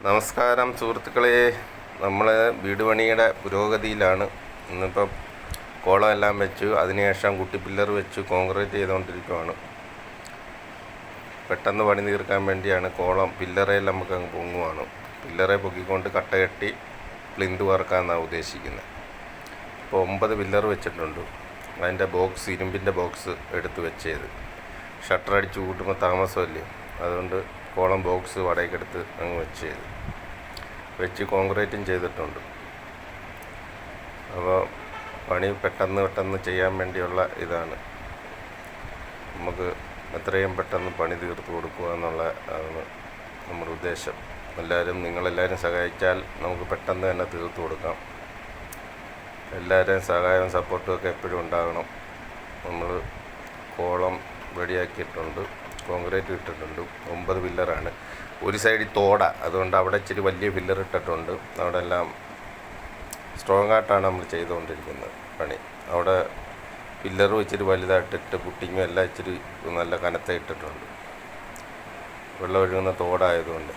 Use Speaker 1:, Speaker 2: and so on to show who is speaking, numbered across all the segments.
Speaker 1: നമസ്കാരം സുഹൃത്തുക്കളെ, നമ്മൾ വീട് പണിയുടെ പുരോഗതിയിലാണ്. ഇന്നിപ്പോൾ കോളം എല്ലാം വെച്ചു, അതിനുശേഷം കുട്ടി പില്ലർ വെച്ച് കോൺക്രീറ്റ് ചെയ്തുകൊണ്ടിരിക്കുകയാണ്. പെട്ടെന്ന് പണി തീർക്കാൻ വേണ്ടിയാണ്. പില്ലറയിൽ നമുക്ക് അങ്ങ് പൊങ്ങുവാണ്. പില്ലറെ പൊക്കിക്കൊണ്ട് കട്ട കെട്ടി പ്ലിന്ത് വാർക്കാമെന്നാണ് ഉദ്ദേശിക്കുന്നത്. ഇപ്പോൾ 9 പില്ലർ വെച്ചിട്ടുണ്ട്. അതിൻ്റെ ഇരുമ്പിൻ്റെ ബോക്സ് എടുത്ത് വെച്ചത് ഷട്ടർ അടിച്ച് കൂട്ടുമ്പോൾ താമസമല്ലേ, അതുകൊണ്ട് ബോക്സ് വാടകയ്ക്കെടുത്ത് അങ്ങ് വെച്ച് കോൺക്രീറ്റും ചെയ്തിട്ടുണ്ട്. അപ്പോൾ പണി പെട്ടെന്ന് ചെയ്യാൻ വേണ്ടിയുള്ള ഇതാണ്. നമുക്ക് എത്രയും പെട്ടെന്ന് പണി തീർത്ത് കൊടുക്കുക എന്നുള്ളതാണ് നമ്മുടെ ഉദ്ദേശം. നിങ്ങളെല്ലാവരും സഹായിച്ചാൽ നമുക്ക് പെട്ടെന്ന് തന്നെ തീർത്ത് കൊടുക്കാം. എല്ലാവരുടെയും സഹായവും സപ്പോർട്ടും ഒക്കെ എപ്പോഴും ഉണ്ടാകണം. നമ്മൾ റെഡിയാക്കിയിട്ടുണ്ട്, കോൺക്രീറ്റ് ഇട്ടിട്ടുണ്ട്. 9 പില്ലറാണ്. ഒരു സൈഡിൽ അതുകൊണ്ട് അവിടെ ഇച്ചിരി വലിയ പില്ലർ ഇട്ടിട്ടുണ്ട്. അവിടെ എല്ലാം സ്ട്രോങ് ആയിട്ടാണ് നമ്മൾ ചെയ്തുകൊണ്ടിരിക്കുന്നത് പണി. അവിടെ പില്ലറും ഇച്ചിരി വലുതായിട്ടിട്ട് പുട്ടിങ്ങും എല്ലാം ഇച്ചിരി നല്ല കനത്ത ഇട്ടിട്ടുണ്ട്. വെള്ളം ഒഴുകുന്ന തോടായതുകൊണ്ട്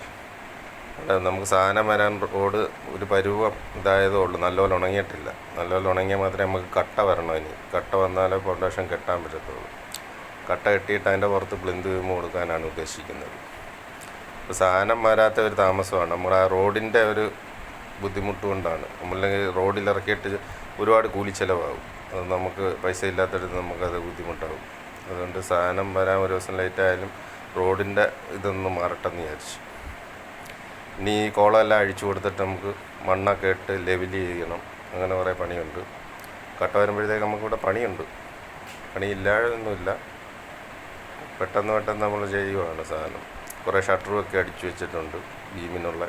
Speaker 1: അവിടെ നമുക്ക് സാധനം വരാൻ റോഡ് ഒരു പരുവം ഇതായതേ ഉള്ളൂ. നല്ലപോലെ ഉണങ്ങിയിട്ടില്ല. നല്ലപോലെ ഉണങ്ങിയാൽ മാത്രമേ നമുക്ക് കട്ട വരണം. ഇനി കട്ട വന്നാലേ ഫൗണ്ടേഷൻ കെട്ടാൻ പറ്റത്തുള്ളൂ. കട്ട കെട്ടിയിട്ട് അതിൻ്റെ പുറത്ത് പ്ലിന്ത് വീമ്പ് കൊടുക്കാനാണ് ഉദ്ദേശിക്കുന്നത്. ഇപ്പോൾ സാധനം വരാത്ത ഒരു താമസമാണ്. നമ്മുടെ ആ റോഡിൻ്റെ ഒരു ബുദ്ധിമുട്ട് കൊണ്ടാണ്. നമ്മളല്ലെങ്കിൽ റോഡിൽ ഇറക്കിയിട്ട് ഒരുപാട് കൂലി ചിലവാകും. അത് നമുക്ക് പൈസ ഇല്ലാത്തടത്ത് നമുക്കത് ബുദ്ധിമുട്ടാകും. അതുകൊണ്ട് സാധനം വരാൻ ഒരു ദിവസം ലേറ്റായാലും റോഡിൻ്റെ ഇതൊന്ന് മാറട്ടെന്ന് വിചാരിച്ചു. ഇനി ഈ കോളമെല്ലാം അഴിച്ചു കൊടുത്തിട്ട് നമുക്ക് മണ്ണൊക്കെ ഇട്ട് ലെവൽ ചെയ്യണം. അങ്ങനെ കുറേ പണിയുണ്ട്. കട്ട വരുമ്പോഴത്തേക്ക് നമുക്കിവിടെ പണിയുണ്ട്. പണിയില്ലാതൊന്നുമില്ല. പെട്ടെന്ന് നമ്മൾ ചെയ്യുവാണ് സാധനം. കുറേ ഷട്ടറുമൊക്കെ അടിച്ചു വെച്ചിട്ടുണ്ട് ബീമിനുള്ള.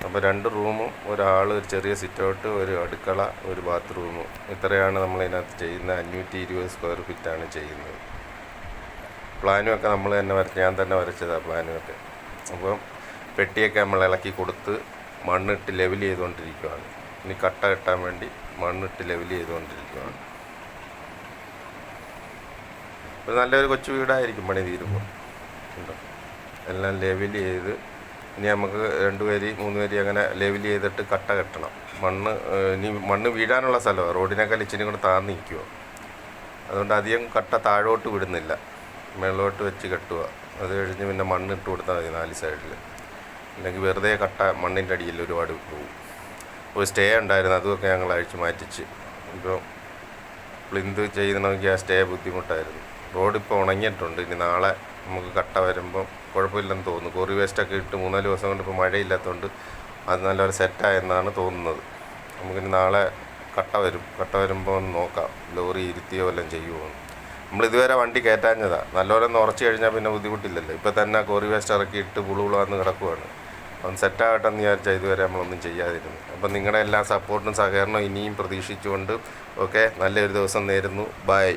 Speaker 1: അപ്പോൾ 2 റൂമും ഒരു ചെറിയ സിറ്റൗട്ട്, ഒരു അടുക്കള, ഒരു ബാത്റൂമും, ഇത്രയാണ് നമ്മളിതിനകത്ത് ചെയ്യുന്നത്. 520 സ്ക്വയർ ഫീറ്റാണ് ചെയ്യുന്നത്. പ്ലാനുമൊക്കെ നമ്മൾ തന്നെ ഞാൻ തന്നെ വരച്ചതാണ് പ്ലാനുമൊക്കെ. അപ്പോൾ പെട്ടിയൊക്കെ നമ്മൾ ഇളക്കി കൊടുത്ത് മണ്ണിട്ട് ലെവൽ ചെയ്തുകൊണ്ടിരിക്കുകയാണ്. ഇനി കട്ട കെട്ടാൻ വേണ്ടി മണ്ണിട്ട് ലെവൽ ചെയ്തുകൊണ്ടിരിക്കുകയാണ്. ഒരു നല്ലൊരു കൊച്ചു വീടായിരിക്കും പണി തീരുമ്പോൾ. എല്ലാം ലെവൽ ചെയ്ത് ഇനി നമുക്ക് 2 വരി 3 വരി അങ്ങനെ ലെവൽ ചെയ്തിട്ട് കട്ട കെട്ടണം. മണ്ണ് വീഴാനുള്ള സ്ഥലമാണ്. റോഡിനേക്കാൾ ഇച്ചിരി കൂടെ താഴ്ന്ന് നിൽക്കുക. അതുകൊണ്ട് അധികം കട്ട താഴോട്ട് വിടുന്നില്ല, മേളോട്ട് വെച്ച് കെട്ടുക. അത് കഴിഞ്ഞ് പിന്നെ മണ്ണിട്ട് കൊടുത്താൽ മതി 4 സൈഡിൽ. അല്ലെങ്കിൽ വെറുതെ കട്ട മണ്ണിൻ്റെ അടിയിൽ ഒരുപാട് പോകും. ഒരു സ്റ്റേ ഉണ്ടായിരുന്നു, അതുമൊക്കെ ഞങ്ങൾ അഴിച്ച് മാറ്റിച്ച്. ഇപ്പോൾ പ്ലിന്ത് ചെയ്യണമെങ്കിൽ ആ സ്റ്റേ ബുദ്ധിമുട്ടായിരുന്നു. റോഡിപ്പോൾ ഉണങ്ങിയിട്ടുണ്ട്. ഇനി നാളെ നമുക്ക് കട്ട വരുമ്പം കുഴപ്പമില്ലെന്ന് തോന്നുന്നു. കോറി വേസ്റ്റൊക്കെ ഇട്ട് 3-4 ദിവസം കൊണ്ട് ഇപ്പോൾ മഴയില്ലാത്തതുകൊണ്ട് അത് നല്ലൊരു സെറ്റായെന്നാണ് തോന്നുന്നത്. നമുക്കിനി നാളെ കട്ട വരുമ്പോൾ നോക്കാം, ലോറി ഇരുത്തിയോ വല്ലതും ചെയ്യുമോ. നമ്മളിതുവരെ വണ്ടി കയറ്റാഞ്ഞതാണ്. നല്ലപോലെ ഒന്ന് ഉറച്ചു കഴിഞ്ഞാൽ പിന്നെ ബുദ്ധിമുട്ടില്ലല്ലോ. ഇപ്പോൾ തന്നെ കോറി വേസ്റ്റ് ഇറക്കി ഇട്ട് പുളുപുളാന്ന് കിടക്കുവാണ്. ഒന്ന് സെറ്റാകട്ടെന്ന് വിചാരിച്ചാൽ ഇതുവരെ നമ്മളൊന്നും ചെയ്യാതിരുന്നു. അപ്പം നിങ്ങളുടെ എല്ലാ സപ്പോർട്ടും സഹകരണവും ഇനിയും പ്രതീക്ഷിച്ചുകൊണ്ട് നല്ലൊരു ദിവസം നേരുന്നു. ബൈ.